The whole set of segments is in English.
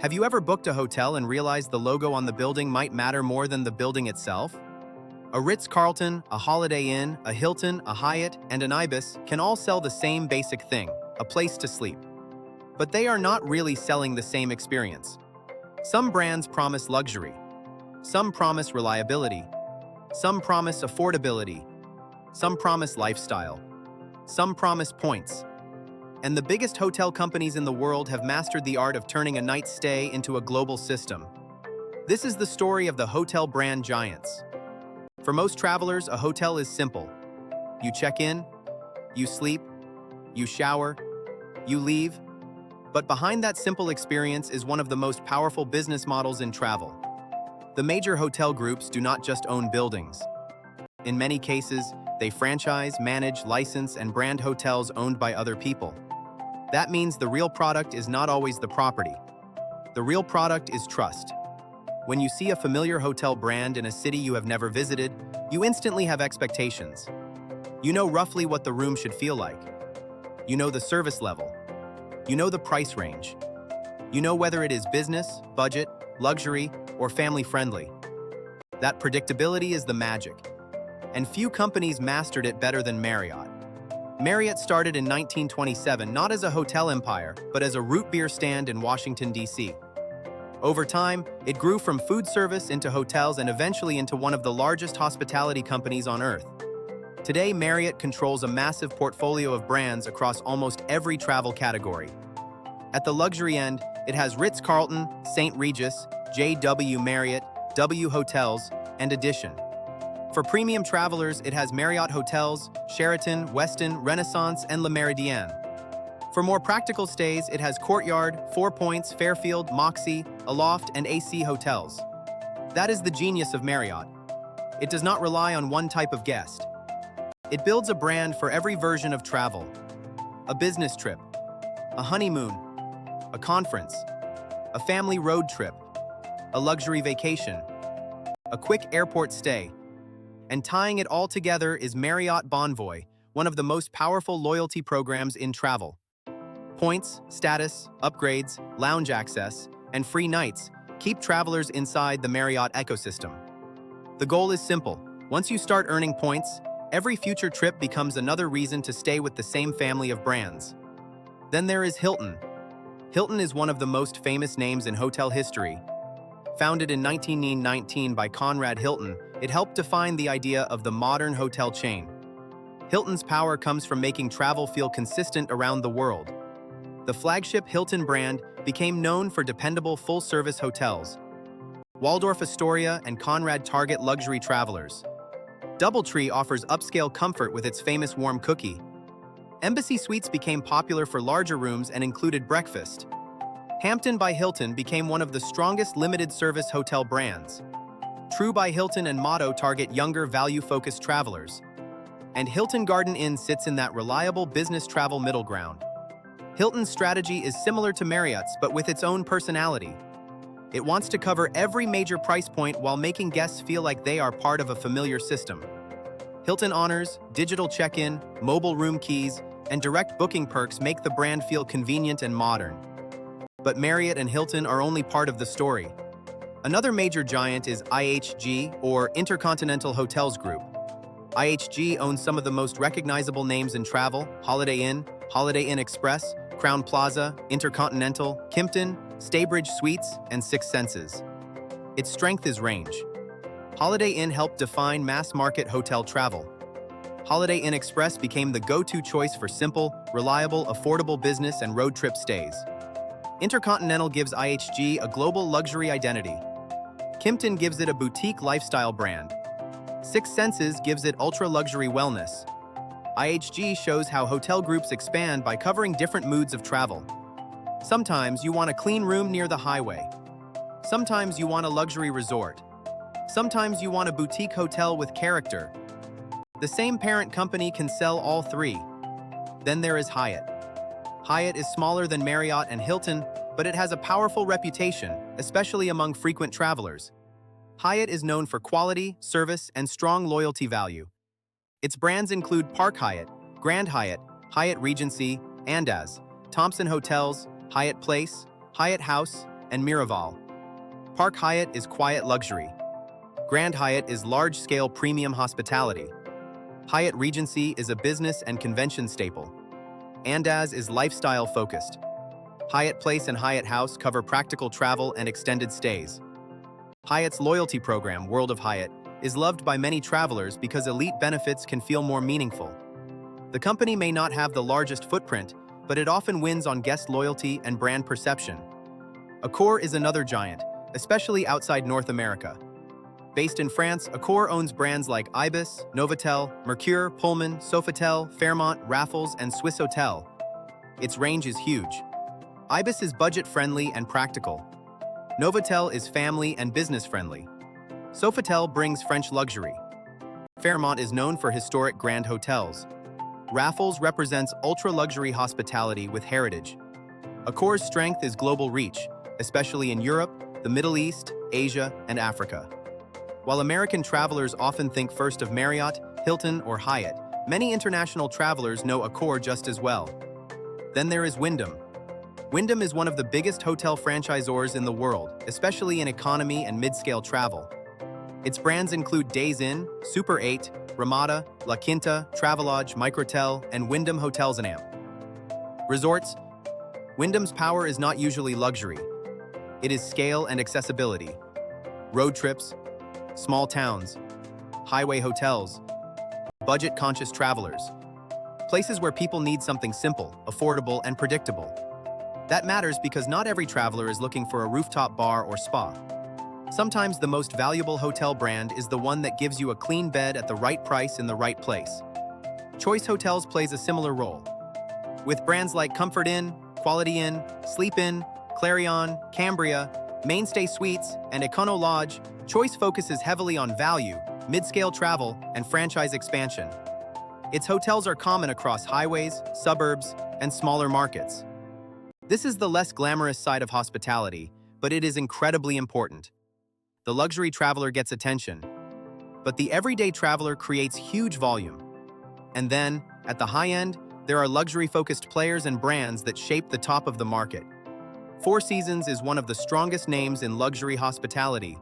Have you ever booked a hotel and realized the logo on the building might matter more than the building itself? A Ritz-Carlton, a Holiday Inn, a Hilton, a Hyatt, and an Ibis can all sell the same basic thing, a place to sleep. But they are not really selling the same experience. Some brands promise luxury. Some promise reliability. Some promise affordability. Some promise lifestyle. Some promise points. And the biggest hotel companies in the world have mastered the art of turning a night's stay into a global system. This is the story of the hotel brand giants. For most travelers, a hotel is simple. You check in, you sleep, you shower, you leave. But behind that simple experience is one of the most powerful business models in travel. The major hotel groups do not just own buildings. In many cases, they franchise, manage, license, and brand hotels owned by other people. That means the real product is not always the property. The real product is trust. When you see a familiar hotel brand in a city you have never visited, you instantly have expectations. You know roughly what the room should feel like. You know the service level. You know the price range. You know whether it is business, budget, luxury, or family-friendly. That predictability is the magic. And few companies mastered it better than Marriott. Marriott started in 1927 not as a hotel empire, but as a root beer stand in Washington, D.C. Over time, it grew from food service into hotels and eventually into one of the largest hospitality companies on earth. Today, Marriott controls a massive portfolio of brands across almost every travel category. At the luxury end, it has Ritz-Carlton, St. Regis, J.W. Marriott, W Hotels, and Edition. For premium travelers, it has Marriott Hotels, Sheraton, Westin, Renaissance, and Le Méridien. For more practical stays, it has Courtyard, Four Points, Fairfield, Moxy, Aloft, and AC Hotels. That is the genius of Marriott. It does not rely on one type of guest. It builds a brand for every version of travel. A business trip, a honeymoon, a conference, a family road trip, a luxury vacation, a quick airport stay. And tying it all together is Marriott Bonvoy, one of the most powerful loyalty programs in travel. Points, status, upgrades, lounge access, and free nights keep travelers inside the Marriott ecosystem. The goal is simple. Once you start earning points, every future trip becomes another reason to stay with the same family of brands. Then there is Hilton. Hilton is one of the most famous names in hotel history. Founded in 1919 by Conrad Hilton, it helped define the idea of the modern hotel chain. Hilton's power comes from making travel feel consistent around the world. The flagship Hilton brand became known for dependable full-service hotels. Waldorf Astoria and Conrad target luxury travelers. DoubleTree offers upscale comfort with its famous warm cookie. Embassy Suites became popular for larger rooms and included breakfast. Hampton by Hilton became one of the strongest limited-service hotel brands. True by Hilton and Motto target younger, value-focused travelers. And Hilton Garden Inn sits in that reliable business travel middle ground. Hilton's strategy is similar to Marriott's, but with its own personality. It wants to cover every major price point while making guests feel like they are part of a familiar system. Hilton Honors, digital check-in, mobile room keys, and direct booking perks make the brand feel convenient and modern. But Marriott and Hilton are only part of the story. Another major giant is IHG, or Intercontinental Hotels Group. IHG owns some of the most recognizable names in travel: Holiday Inn Express, Crowne Plaza, Intercontinental, Kimpton, Staybridge Suites, and Six Senses. Its strength is range. Holiday Inn helped define mass-market hotel travel. Holiday Inn Express became the go-to choice for simple, reliable, affordable business and road trip stays. Intercontinental gives IHG a global luxury identity. Kimpton gives it a boutique lifestyle brand. Six Senses gives it ultra-luxury wellness. IHG shows how hotel groups expand by covering different moods of travel. Sometimes you want a clean room near the highway. Sometimes you want a luxury resort. Sometimes you want a boutique hotel with character. The same parent company can sell all three. Then there is Hyatt. Hyatt is smaller than Marriott and Hilton, but it has a powerful reputation, especially among frequent travelers. Hyatt is known for quality, service, and strong loyalty value. Its brands include Park Hyatt, Grand Hyatt, Hyatt Regency, Andaz, Thompson Hotels, Hyatt Place, Hyatt House, and Miraval. Park Hyatt is quiet luxury. Grand Hyatt is large-scale premium hospitality. Hyatt Regency is a business and convention staple. Andaz is lifestyle-focused. Hyatt Place and Hyatt House cover practical travel and extended stays. Hyatt's loyalty program, World of Hyatt, is loved by many travelers because elite benefits can feel more meaningful. The company may not have the largest footprint, but it often wins on guest loyalty and brand perception. Accor is another giant, especially outside North America. Based in France, Accor owns brands like Ibis, Novotel, Mercure, Pullman, Sofitel, Fairmont, Raffles, and Swiss Hotel. Its range is huge. Ibis is budget-friendly and practical. Novotel is family and business-friendly. Sofitel brings French luxury. Fairmont is known for historic grand hotels. Raffles represents ultra-luxury hospitality with heritage. Accor's strength is global reach, especially in Europe, the Middle East, Asia, and Africa. While American travelers often think first of Marriott, Hilton, or Hyatt, many international travelers know Accor just as well. Then there is Wyndham. Wyndham is one of the biggest hotel franchisors in the world, especially in economy and mid-scale travel. Its brands include Days Inn, Super 8, Ramada, La Quinta, Travelodge, Microtel, and Wyndham Hotels & Amp. Resorts. Wyndham's power is not usually luxury. It is scale and accessibility. Road trips, small towns, highway hotels, budget-conscious travelers. Places where people need something simple, affordable, and predictable. That matters because not every traveler is looking for a rooftop bar or spa. Sometimes the most valuable hotel brand is the one that gives you a clean bed at the right price in the right place. Choice Hotels plays a similar role. With brands like Comfort Inn, Quality Inn, Sleep Inn, Clarion, Cambria, Mainstay Suites, and Econo Lodge, Choice focuses heavily on value, mid-scale travel, and franchise expansion. Its hotels are common across highways, suburbs, and smaller markets. This is the less glamorous side of hospitality, but it is incredibly important. The luxury traveler gets attention, but the everyday traveler creates huge volume. And then, at the high end, there are luxury-focused players and brands that shape the top of the market. Four Seasons is one of the strongest names in luxury hospitality.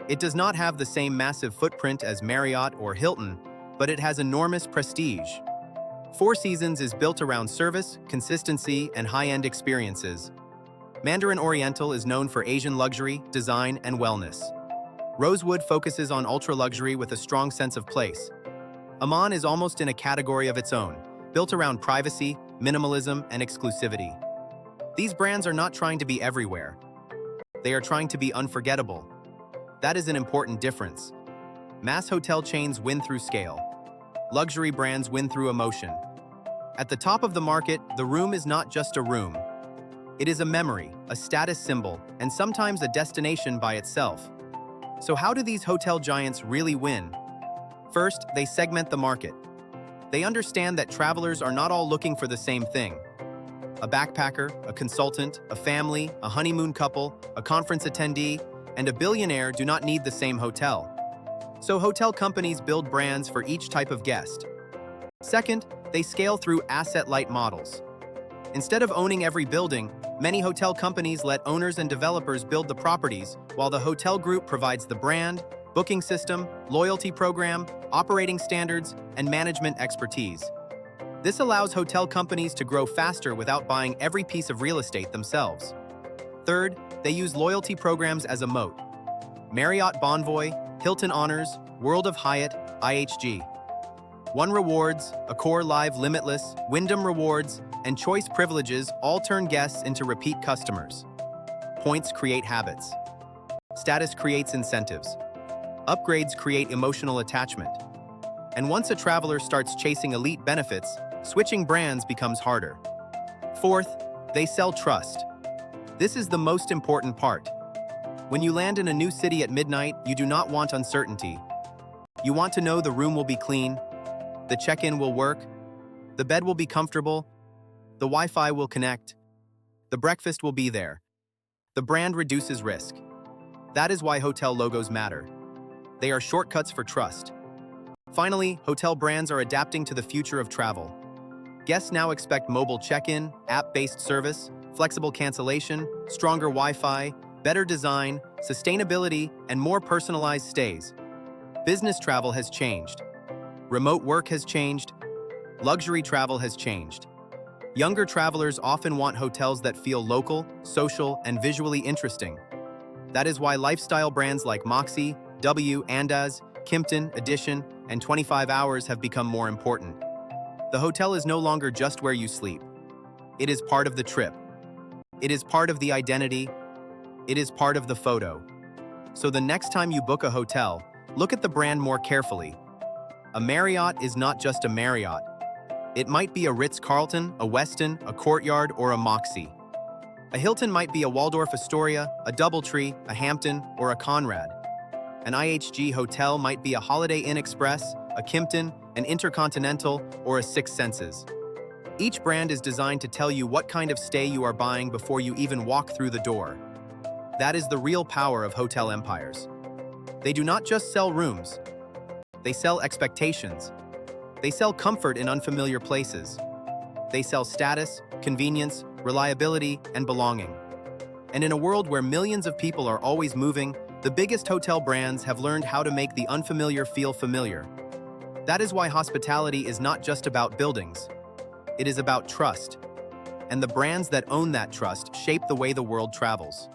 It does not have the same massive footprint as Marriott or Hilton, but it has enormous prestige. Four Seasons is built around service, consistency, and high-end experiences. Mandarin Oriental is known for Asian luxury, design, and wellness. Rosewood focuses on ultra-luxury with a strong sense of place. Aman is almost in a category of its own, built around privacy, minimalism, and exclusivity. These brands are not trying to be everywhere. They are trying to be unforgettable. That is an important difference. Mass hotel chains win through scale. Luxury brands win through emotion. At the top of the market, the room is not just a room. It is a memory, a status symbol, and sometimes a destination by itself. So how do these hotel giants really win? First, they segment the market. They understand that travelers are not all looking for the same thing. A backpacker, a consultant, a family, a honeymoon couple, a conference attendee, and a billionaire do not need the same hotel. So hotel companies build brands for each type of guest. Second, they scale through asset-light models. Instead of owning every building, many hotel companies let owners and developers build the properties, while the hotel group provides the brand, booking system, loyalty program, operating standards, and management expertise. This allows hotel companies to grow faster without buying every piece of real estate themselves. Third, they use loyalty programs as a moat. Marriott Bonvoy, Hilton Honors, World of Hyatt, IHG One Rewards, Accor Live Limitless, Wyndham Rewards, and Choice Privileges all turn guests into repeat customers. Points create habits. Status creates incentives. Upgrades create emotional attachment. And once a traveler starts chasing elite benefits, switching brands becomes harder. Fourth, they sell trust. This is the most important part. When you land in a new city at midnight, you do not want uncertainty. You want to know the room will be clean, the check-in will work, the bed will be comfortable, the Wi-Fi will connect, the breakfast will be there. The brand reduces risk. That is why hotel logos matter. They are shortcuts for trust. Finally, hotel brands are adapting to the future of travel. Guests now expect mobile check-in, app-based service, flexible cancellation, stronger Wi-Fi, better design, sustainability, and more personalized stays. Business travel has changed. Remote work has changed. Luxury travel has changed. Younger travelers often want hotels that feel local, social, and visually interesting. That is why lifestyle brands like Moxy, W, Andaz, Kimpton, Edition, and 25 Hours have become more important. The hotel is no longer just where you sleep. It is part of the trip. It is part of the identity. It is part of the photo. So the next time you book a hotel, look at the brand more carefully. A Marriott is not just a Marriott. It might be a Ritz-Carlton, a Westin, a Courtyard, or a Moxy. A Hilton might be a Waldorf Astoria, a Doubletree, a Hampton, or a Conrad. An IHG hotel might be a Holiday Inn Express, a Kimpton, an Intercontinental, or a Six Senses. Each brand is designed to tell you what kind of stay you are buying before you even walk through the door. That is the real power of hotel empires. They do not just sell rooms. They sell expectations. They sell comfort in unfamiliar places. They sell status, convenience, reliability, and belonging. And in a world where millions of people are always moving, the biggest hotel brands have learned how to make the unfamiliar feel familiar. That is why hospitality is not just about buildings. It is about trust. And the brands that own that trust shape the way the world travels.